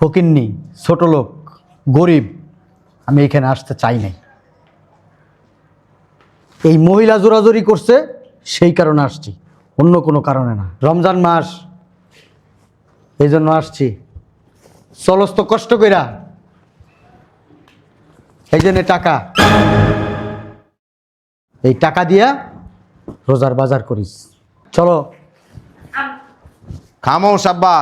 ফকিন্নি, ছোট লোক, গরিব, আমি এখানে আসতে চাই নাই। এই মহিলা জোরাজোরি করছে, সেই কারণে আসছি, অন্য কোনো কারণে না। রমজান মাস, এই জন্য আসছি। চলস তো কষ্ট কইরা, এই জন্য টাকা, এই টাকা দিয়া রোজার বাজার করিস। চলো। খামোশ আব্বা।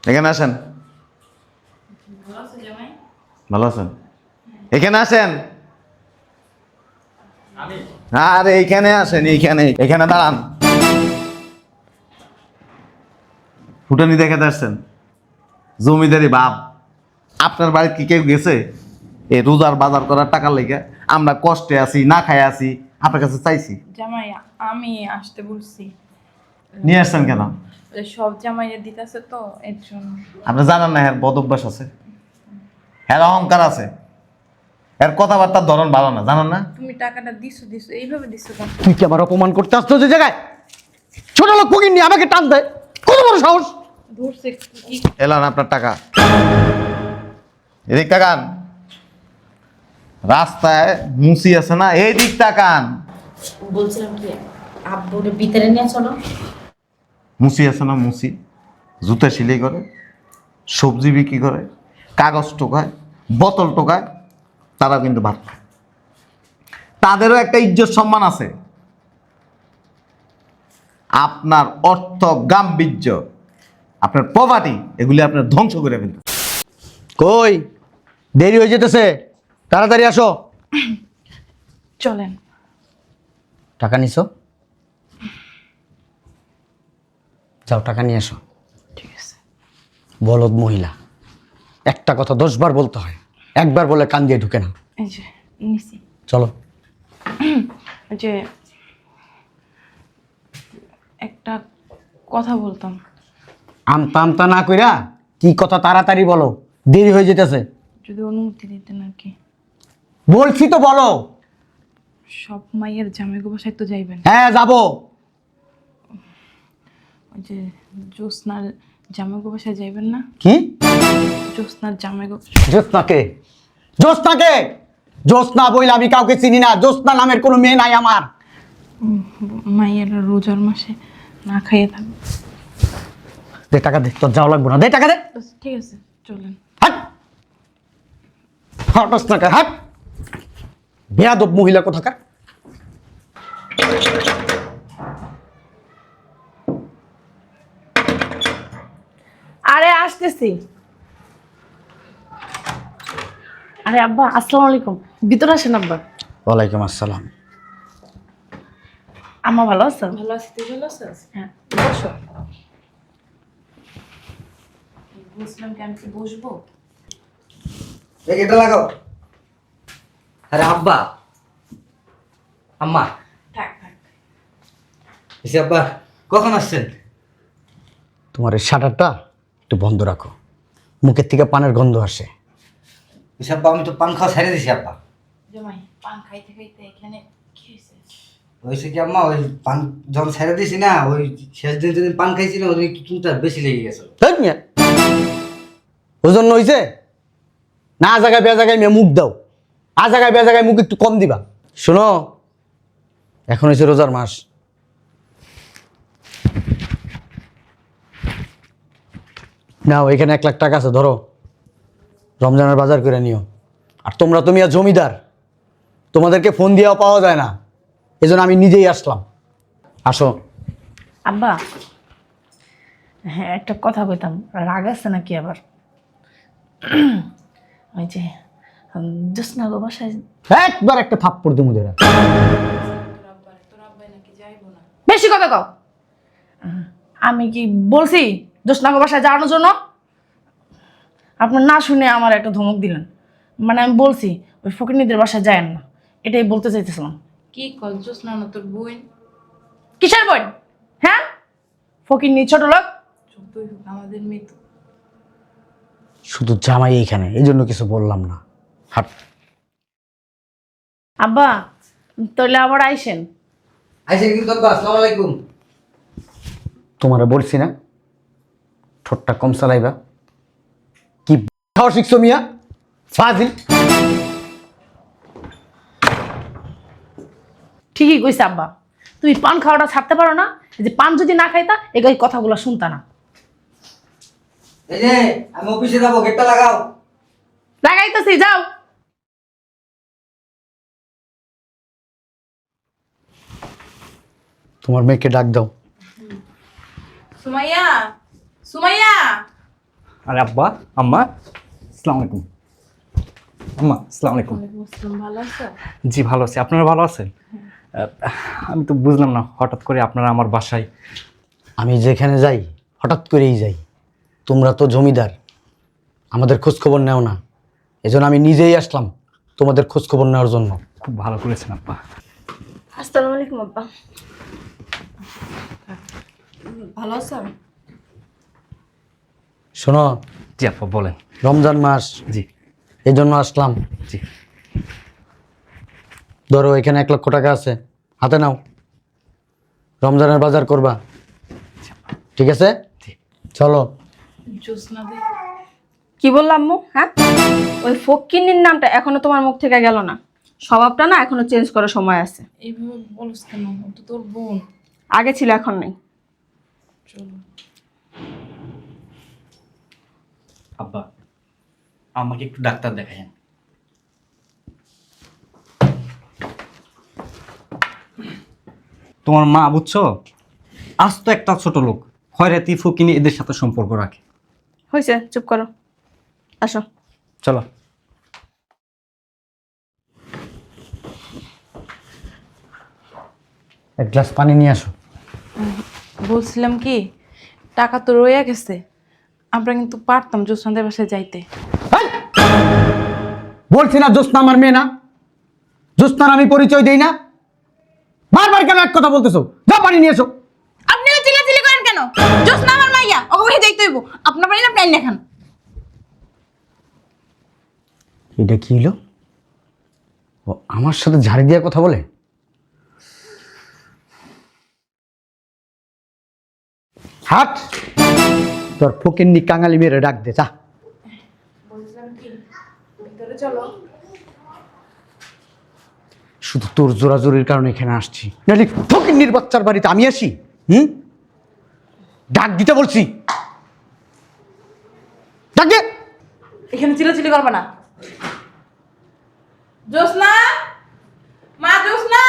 এখানে আসেন। ভালো আছেন? এখানে আসেন। আরে এইখানে আসেন, এইখানে এখানে দাঁড়ান। ফুটানি দেখাতে আসছেন? জমিদারি বাপ, আপনার বাড়িতে কি কেউ গেছে এই রোজার বাজার করার টাকা লেগে? আমরা কষ্টে আছি, না খাই আছি, আপনার কাছে চাইছি। জামাই আমি আসতে বলছি, নিয়ে আসছেন কেন? সব জামাইয়ের দিতেছে তো এর জন্য। আপনি জানেন না এর বদ অভ্যাস আছে, এর অহংকার আছে, এর কথাবার্তার ধরন ভালো না, জানেন না? তুমি টাকাটা দিছো এইভাবে দিছো কেন? তুই কি আমার অপমান করতে আসছো যে জায়গায়? ছোট লোক ফকিন্নি আমাকে টান দেয়, কত বড় সাহস! ধরছে কি? এলান আপনার টাকা, এদিক তাকান। রাস্তায় মুসি আছে না, এই দিক তাকান। বলছিলাম কি আব্বুর ভিতরে নিয়ে চলো। মুসি আছে না, মুসি জুতা সিলাই করে, সবজি বিক্রি করে, কাগজ টোকায়, বোতল টোকায়, তারা কিন্তু ভাত খায়। তাদেরও একটা ইজ্জত সম্মান আছে। আপনার অর্থ, গাম্ভীর্য, আপনার পভার্টি, এগুলি আপনার ধ্বংস করে ফেলতে। কই, দেরি হয়ে যেতেছে, তাড়াতাড়ি আসো। চলেন। টাকা নিছো? যাও টাকা নিয়ে এসো। ঠিক আছে। বলদ মহিলা, একটা কথা 10 বার বলতে হয়, একবার বলে কান দিয়ে ঢুকে না। এই যে নিছি। চলো। ওই যে একটা কথা বলতাম। আমতা আমতা না কইরা কি কথা তাড়াতাড়ি বলো, দেরি হয়ে যেতেছে। যদি অনুমতি দিতেন আর কি। বলছি তো বলো। সব মাইয়ের জামাইগো বাসায় তো যাইবেন। হ্যাঁ যাবো। ওই যে জ্যোৎস্নার জামাইগো বাসায় যাইবেন না? কি? জ্যোৎস্নার জামাইগো। জ্যোৎস্নাকে? জ্যোৎস্নাকে? জ্যোৎস্না বইলে আমি কাউকে চিনি না, জ্যোৎস্না নামের কোনো মেয়ে নাই আমার। মাইয়েরা রোজার মাসে না খাইয়ে থাকবে। দে টাকা দে, তোর যাওয়া লাগবে না, দে টাকা দে। ঠিক আছে চলেন। হাট হটস না, হাট বেয়াদব মহিলা কোথাকার। আরে আসতেছি। আরে আব্বা আসসালামু আলাইকুম, ভিতরে আসেন আব্বা। ওয়ালাইকুম আসসালাম। আম্মা ভালো আছো? ভালো আছি, তুই ভালো আছিস? হ্যাঁ বসো। বুঝলাম কি আমি কি বসবো? এটা লাগাও। আরে আব্বা, আম্মা, থাক থাক। এসে আব্বা কখন আসছেন? তোমার এই শাটারটা একটু বন্ধ রাখো, মুখের থেকে পানের গন্ধ আসে। আব্বা আমি তো পান খাওয়া ছেড়ে দিছি আব্বা। জামাই পান খাইতে খাইতে এখানে কি হয়েছে? হয়েছে কি আম্মা, ওই পান যখন ছেড়ে দিছি না, ওই শেষ দিন যেদিন পান খাইছি না, ওই চুলটা বেশি লেগে গেছে। তাই মিয়া, ওই জন্য হয়েছে না? জায়গায় বে জায়গায় মেয়ে মুখ দাও, আ জায়গায় বে জায়গায় মুখ একটু কম দিবা। শোনো, এখন হয়েছে রোজার মাস, নাও এখানে 1 লাখ টাকা আছে, ধরো রমজানের বাজার করে নিও। আর তোমরা তো মিয়া জমিদার, তোমাদেরকে ফোন দিয়েও পাওয়া যায় না, এই জন্য আমি নিজেই আসলাম। আসো। আব্বা হ্যাঁ একটা কথা কইতাম, রাগ আছে নাকি আবার? ওই যে জ্যোৎস্না গো বাসায় একবার একটা থাপ্পড় দিমু দেরা। তোর আব্বাই নাকি যাইবো না। বেশি কথা কও। আমি কি বলছি জ্যোৎস্না গো বাসায় যাওয়ানোর জন্য? আপনার না শুনে আমার একটা ধমক দিলেন। মানে আমি বলছি ওই ফকিরনিদের বাসায় যায়েন না, এটাই বলতে চাইতেছিলাম। কি কল জ্যোৎস্না না তোর বোন? কিসের বোন? হ্যাঁ ফকিরনি ছোট লোক। যতই হোক আমাদের মেয়ে তো। শুধু জামাই এইখানে, এই জন্য কিছু বললাম না। হাট। আব্বা তাহলে আবার আইসেন। আইসেন কিন্তু আব্বা, আসসালামু আলাইকুম। তোমারে বলছি না ঠোঁটটা কম চালাইবা। কি খাওয়া শিখছো মিয়া, ফাজিল। ঠিকই কইছে আব্বা, তুমি পান খাওয়াটা ছাড়তে পারো না? এই যে পান যদি না খাইতা এই কথাগুলো শুনতা না। এই যে আমি অফিসে যাবো, গেটটা লাগাও। লাগাইতেছি, যাও। তোমার মেয়েকে ডাক দাও। সুমাইয়া, সুমাইয়া। আরে আব্বা, আম্মা, আসসালামু আলাইকুম। আম্মা, আসসালামু আলাইকুম। ভালো আছো? জি ভালো আছি, আপনারা ভালো আছেন? আমি তো বুঝলাম না হঠাৎ করে আপনারা আমার বাসায়। আমি যেখানে যাই হঠাৎ করেই যাই। তোমরা তো জমিদার, আমাদের খোঁজখবর নেও না। এজন্য আমি নিজেই আসলাম তোমাদের খোঁজখবর নেওয়ার জন্য। খুব ভালো করেছেন আব্বা। আসসালামু আলাইকুম আব্বা। ভালো আছো? শোনো, জি আব্বা বলেন। রমজান মাস, জি এই জন্য আসলাম। জি। ধরো এখানে 1 লক্ষ টাকা আছে, হাতে নাও। রমজানের বাজার করবা, ঠিক আছে? জি। চলো। জোসনা দে। কি বললাম আম্মু? হ্যাঁ, ওই ফকিন্নির নামটা এখনো তোমার মুখ থেকে গেল না। স্বভাবটা না এখনো চেঞ্জ করার সময় আছে। এইভাবে বলছ কেন? ও তো তোর বোন। আগে ছিল, এখন নেই। চলো। আব্বা, আমাকে একটু ডাক্তার দেখায়েন। তোমার মা বুঝছো, আজ তো একটা ছোট লোক খয়রাতি ফকিনি এদের সাথে সম্পর্ক রাখে। হয়েছে, চুপ করো, আসো। চলো। এক গ্লাস পানি নিয়ে আসো। বলছিলাম কি, টাকা তো রয়ে গেছে, আমরা কিন্তু পারতাম জোসনাদের বাসায় যাইতে। বলছি না জ্যোৎস্না আমার মেয়ে না? জ্যোৎস্নার আমি পরিচয় দেই না? বারবার কেন এক কথা বলতেছো? যা পানি নিয়ে এসো। আপনিও চিল্লাচিল্লি করেন কেন? জোসনা আমার মাইয়া, ওকে বাসায় যাইতে হইব। আপনার বাড়ি না প্ল্যান দেখান। এটা কি হলো? ও আমার সাথে ঝাড়ি দেওয়ার কথা বলে। হাট, তোর ফকিন্নি কাঙালি মেরে ডাক দে, যা। শুধু তোর জোরাজোরির কারণে এখানে আসছি, নাহলে ফকিন্নির বাচ্চার বাড়িতে আমি আসি? ডাক দিতে বলছি, ডাক দে। এখানে চিল্লাচিল্লি করবে না। জোসনা, মা জোসনা,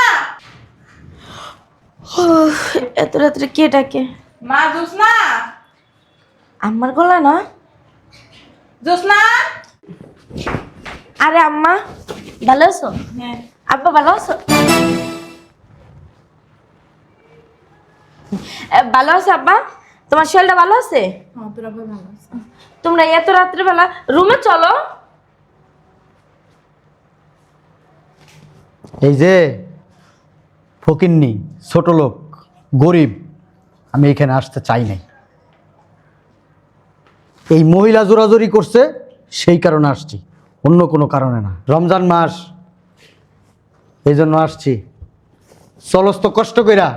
এত রাত্রে কে ডাকে? মা জোসনা, আমার গলা না? জোসনা। আরে আম্মা, ভালো আছো? হ্যাঁ। আব্বা ভালো আছো? ভালো আছে আব্বা? তোমার শরীরটা ভালো আছে? হ্যাঁ, তোরা ভাই ভালো আছে। তোমরা এত রাত্রেবেলা রুমে চলো। এই যে ফকিন্নি, ছোট লোক, গরিব, আমি এখানে আসতে চাই নাই। এই মহিলা জোরাজোরি করছে, সেই কারণে আসছি, অন্য কোনো কারণে না। রমজান মাস, এই জন্য আসছি। চলস তো কষ্ট কইরা,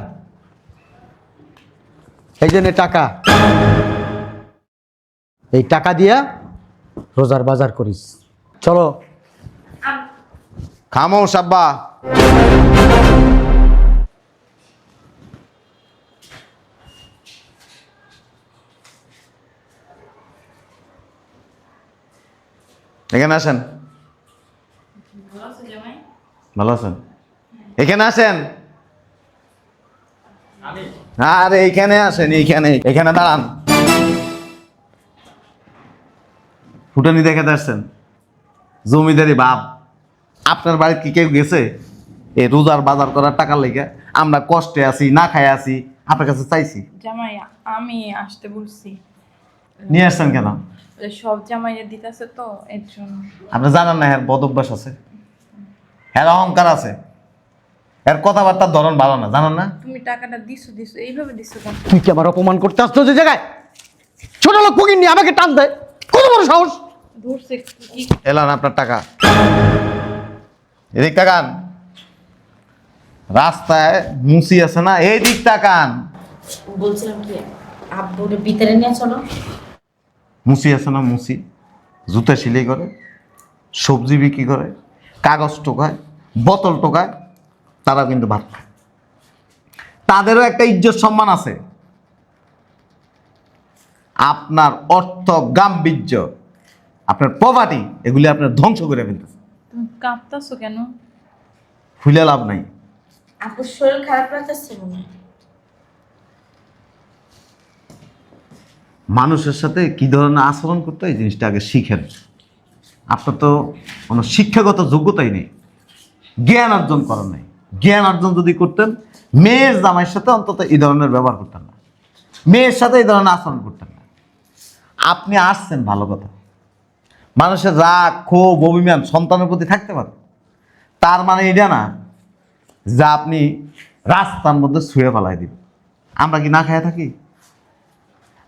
এই জন্য টাকা, এই টাকা দিয়া রোজার বাজার করিস। চলো। খামোশ আব্বা। এখানে আসেন। ভালো আছেন? এখানে আসেন। আরে এইখানে আসেন, এইখানে এখানে দাঁড়ান। ফুটানি দেখাতে আসছেন? জমিদারি বাপ, আপনার বাড়িতে কি কেউ গেছে এই রোজার বাজার করার টাকার লেগে? আমরা কষ্টে আছি, না খাই আছি, আপনার কাছে চাইছি। জামাই, আমি আসতে বলছি। নিয়ে আসছেন কেন? ওই সব জামাইয়া দিতেছে তো, এর জন্য। আপনি জানেন না এর বদ অভ্যাস আছে, এর অহংকার আছে, এর কথাবার্তার ধরন ভালো না, জানেন না? তুমি টাকাটা দিছো এইভাবে দিছো কেন? তুই কি আমার অপমান করতে আসছো যে জায়গায়? ছোট লোক ফকিন্নি আমাকে টান দেয়, কত বড় সাহস! ধরছে কি? এলান আপনার টাকা, এদিক তাকান। রাস্তায় মুসি আছে না, এই দিক তাকান। বলছিলাম কি আব্বুরে ভিতরে নিয়ে চলো। মুসি আছে না, মুসি জুতা সেলাই করে, সবজি বিক্রি করে, কাগজ টোকায়, বোতল টোকায়, তারা কিন্তু ভাত খায়। তাদেরও একটা ইজ্জত সম্মান আছে। আপনার অর্থ, গাম্ভীর্য, আপনার প্রপার্টি, এগুলি আপনার ধ্বংস করে ফেলতেছে। তুমি কাঁপতাছো কেন? ফুলে লাভ নাই। আপুর শরীর খারাপ লাগতেছে মনে হয়। মানুষের সাথে কি ধরনের আচরণ করতে হয় এই জিনিসটা আগে শিখেন। আপনার তো কোনো শিক্ষাগত যোগ্যতাই নেই, জ্ঞান অর্জন করার নেই। জ্ঞান অর্জন যদি করতেন, মেয়ের জামাইয়ের সাথে অন্তত এই ধরনের ব্যবহার করতেন না, মেয়ের সাথে এই ধরনের আচরণ করতেন না। আপনি আসছেন ভালো কথা, মানুষের রাগ, ক্ষোভ, অভিমান সন্তানের প্রতি থাকতে পারে, তার মানে এটা না যে আপনি রাস্তার মধ্যে শুয়ে ফেলাই দিবেন। আমরা কি না খায় থাকি?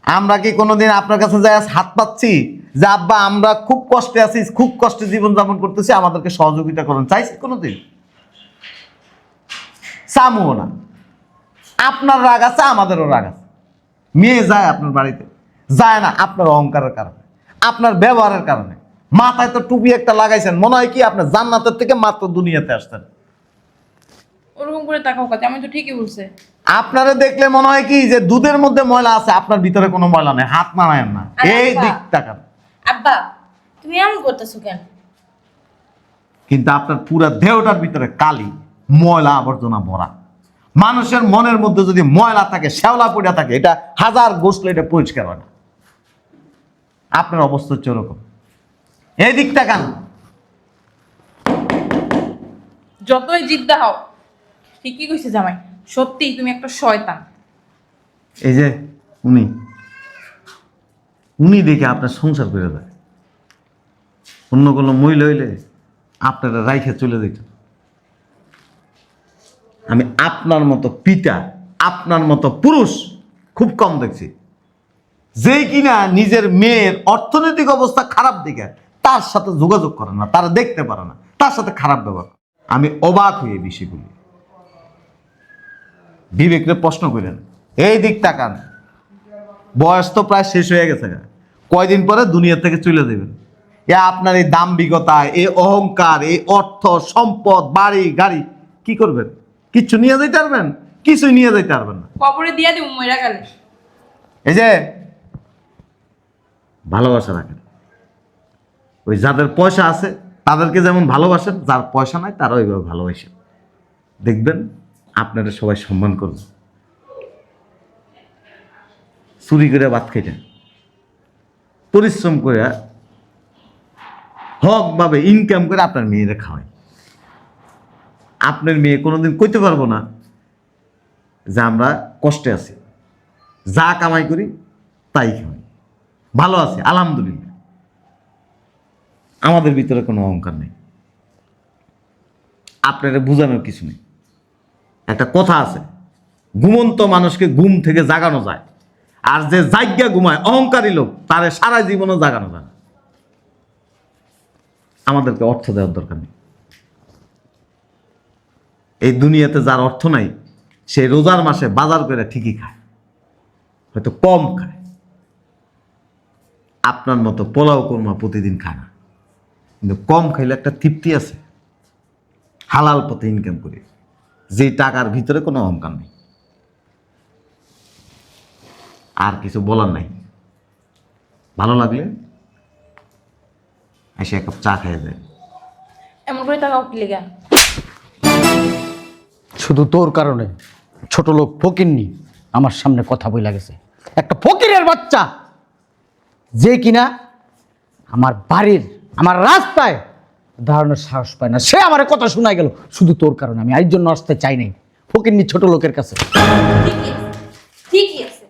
আমরা কি কোনোদিন আপনার কাছে যাই হাত পাচ্ছি যে আব্বা আমরা খুব কষ্টে আছি, খুব কষ্টে জীবনযাপন করতেছি, আমাদেরকে সহযোগিতা করুন, চাইছি কোনোদিন? চামুও না। আপনার রাগ আছে, আমাদেরও রাগ আছে। মেয়ে যায় আপনার বাড়িতে, যায় না আপনার অহংকারের কারণে, আপনার ব্যবহারের কারণে। মাথায় তো টুপি একটা লাগাইছেন, মনে হয় কি আপনার জান্নাতের থেকে মাত্র দুনিয়াতে আসতেন। ওরকম করে তাকাও কাছে, আমি তো ঠিকই বলছে। আপনারা দেখলে মনে হয় কি যে দুধের মধ্যে ময়লা আছে, আপনার ভিতরে কোনো ময়লা নেই। হাত মারায়েন না, এই দিক তাকান। আব্বা তুমি এমন করতেছো কেন? কিন্তু আপনার পুরা দেহটার ভিতরে কালি, ময়লা আবর্জনা ভরা। মানুষের মনের মধ্যে যদি ময়লা থাকে, শ্যাওলা পড়ে থাকে, এটা হাজার গোসলে এটা পরিষ্কার হয় না। আপনার অবস্থা হচ্ছে ওরকম। এই দিক তাকান। যতই জিদ্দা হও, ঠিকই কইছে জামাই, সত্যি তুমি একটা শয়তান। এই যে উনি উনি দেখে আপনার সংসার করে দেয়। অন্য কোনো মহিলা হইলে আপনারা রাইখে চলে যেত। আমি আপনার মতো পিতা, আপনার মতো পুরুষ খুব কম দেখছি, যেই কিনা নিজের মেয়ের অর্থনৈতিক অবস্থা খারাপ দিকে তার সাথে যোগাযোগ করে না, তারা দেখতে পারে না, তার সাথে খারাপ ব্যবহার করে। আমি অবাক হই এই বিষয়গুলি। বিবেকরে প্রশ্ন করেন, এই দিক তাকান। বয়স তো প্রায় শেষ হয়ে গেছে, কয়দিন পরে দুনিয়া থেকে চলে যাবেন। এ আপনার এই দাম্ভিকতা, এই অহংকার, এই অর্থ সম্পদ, বাড়ি গাড়ি কি করবেন? কিচ্ছু নিয়ে যাইতে পারবেন? কিছুই নিয়ে যাইতে পারবেন না। কবরে দিয়া দিব মইরা গেলে। এই যে ভালোবাসা রাখেন, ওই যাদের পয়সা আছে তাদেরকে যেমন ভালোবাসেন, যার পয়সা নাই তারা ওইভাবে ভালোবাসেন। দেখবেন আপনারা সবাই সম্মান করবেন। চুরি করে ভাত খাইতেন, পরিশ্রম করে হকভাবে ইনকাম করে আপনার মেয়েরা খাওয়ায়। আপনার মেয়ে কোনোদিন কইতে পারবো না যে আমরা কষ্টে আছি, যা কামাই করি তাই খাই, ভালো আছি আলহামদুলিল্লাহ। আমাদের ভিতরে কোনো অহংকার নেই, আপনারা বোঝানোর কিছু নেই। একটা কথা আছে, ঘুমন্ত মানুষকে ঘুম থেকে জাগানো যায়, আর যে জায়গা ঘুমায় অহংকারী লোক তারে সারা জীবনও জাগানো যায় না। আমাদেরকে অর্থ দেওয়ার দরকার নেই। এই দুনিয়াতে যার অর্থ নাই, সে রোজার মাসে বাজার করে ঠিকই খায়, হয়তো কম খায়। আপনার মতো পোলাও কোরমা প্রতিদিন খায় না, কিন্তু কম খাইলে একটা তৃপ্তি আছে। হালাল পথে ইনকাম করি, যে টাকার ভিতরে কোনো অহংকার নেই। আর কিছু বলার নাই। ভালো লাগলে এসে এক কাপ চা খাইয়ে দেয়। এমন করে তাকাও কি লেগা? শুধু তোর কারণে ছোট লোক ফকিরনি আমার সামনে কথা বইলা গেছে। একটা ফকিরের বাচ্চা যে কিনা আমার বাড়ির, আমার রাস্তায় দাঁড়ানোর সাহস পায় না, সে আমার কথা শোনা গেল শুধু তোর কারণে। আমি আরেকজন আসতে চাই নাই ফকিরনি ছোট লোকের কাছে। ঠিকই আছে,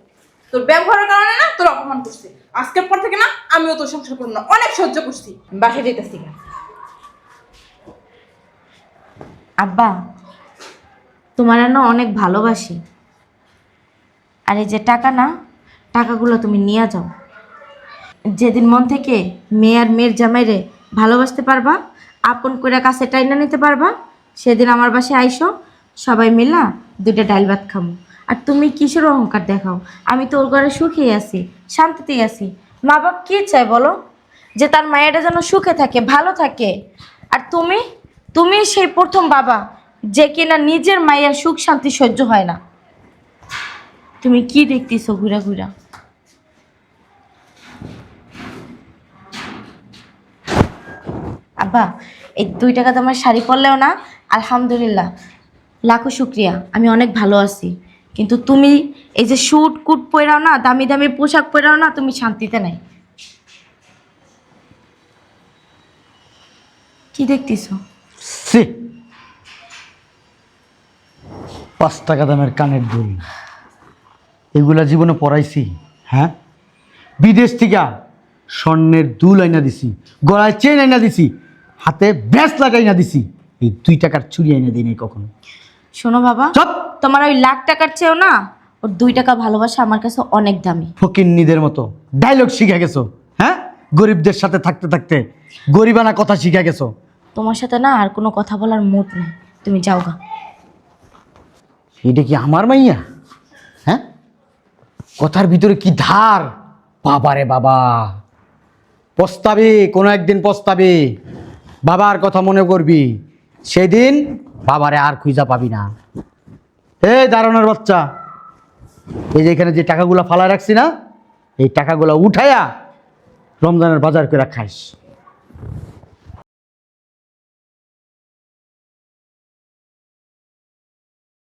তোর ব্যবহারের কারণে না তোর অপমান করছে। আজকের পর থেকে না আমিও তোর সংসার করব না, অনেক সহ্য করছি। বাসে যেতেছি না। আব্বা তোমার না অনেক ভালোবাসি। আর এই যে টাকা না, টাকাগুলো তুমি নিয়ে যাও। যেদিন মন থেকে মেয়ে আর মেয়ের জামাইরে ভালোবাসতে পারবা, আপন করে কাছে টাইনা নিতে পারবা, সেদিন আমার বাসায় আইসো, সবাই মিলা দুইটা ডাল ভাত খামো। আর তুমি কিসের অহংকার দেখাও? আমি তো ওর ঘরে সুখেই আছি, শান্তিতেই আছি। মা বাপ কি চায় বলো? যে তার মায়েরা যেন সুখে থাকে, ভালো থাকে। আর তুমি তুমি সেই প্রথম বাবা যে কিনা নিজের মায়ের সুখ শান্তি সহ্য হয় না। তুমি কি দেখতেছো ঘুরা ঘুরা? আব্বা, এই 2 টাকা তোমার শাড়ি পরলেও না, আলহামদুলিল্লাহ, লাখো শুক্রিয়া, আমি অনেক ভালো আছি। কিন্তু তুমি এই যে শুট কুট পরাও না, দামি দামি পোশাক পরাও না, তুমি শান্তিতে নাই। কি দেখতেছো? সি 5 টাকা দামের কানের দুল, এগুলা জীবনে পরাইছি? হ্যাঁ, বিদেশ থেকে স্বর্ণের দুল আইনা দিছি, গলায় চেন আইনা দিছি, হাতে ব্যাস লাগাই না দিছি। এই 2 টাকার চুরি আইনা দিই নাই কখনো। শোনো বাবা, চুপ! তোমার ওই লাখ টাকার চেয়েও না ওর 2 টাকা ভালোবাসা আমার কাছে অনেক দামি। ফকিন্নিদের মতো ডায়লগ শিখে গেছো। হ্যাঁ, গরিবদের সাথে থাকতে থাকতে গরিবানা কথা শিখে গেছো। তোমার সাথে না আর কোনো কথা বলার মুড নেই, তুমি যাও গা। এটা কি আমার মাইয়া? হ্যাঁ, কথার ভিতরে কি ধার! বাবারে বাবা, পস্তাবি, কোনো একদিন পস্তাবি। বাবার কথা মনে করবি, সেদিন বাবারে আর খুঁজা পাবি না। এই দারোয়ানের বাচ্চা, এই যে এখানে যে টাকাগুলা ফালায় রাখছি না, এই টাকাগুলা উঠাইয়া রমজানের বাজার করে খাইস।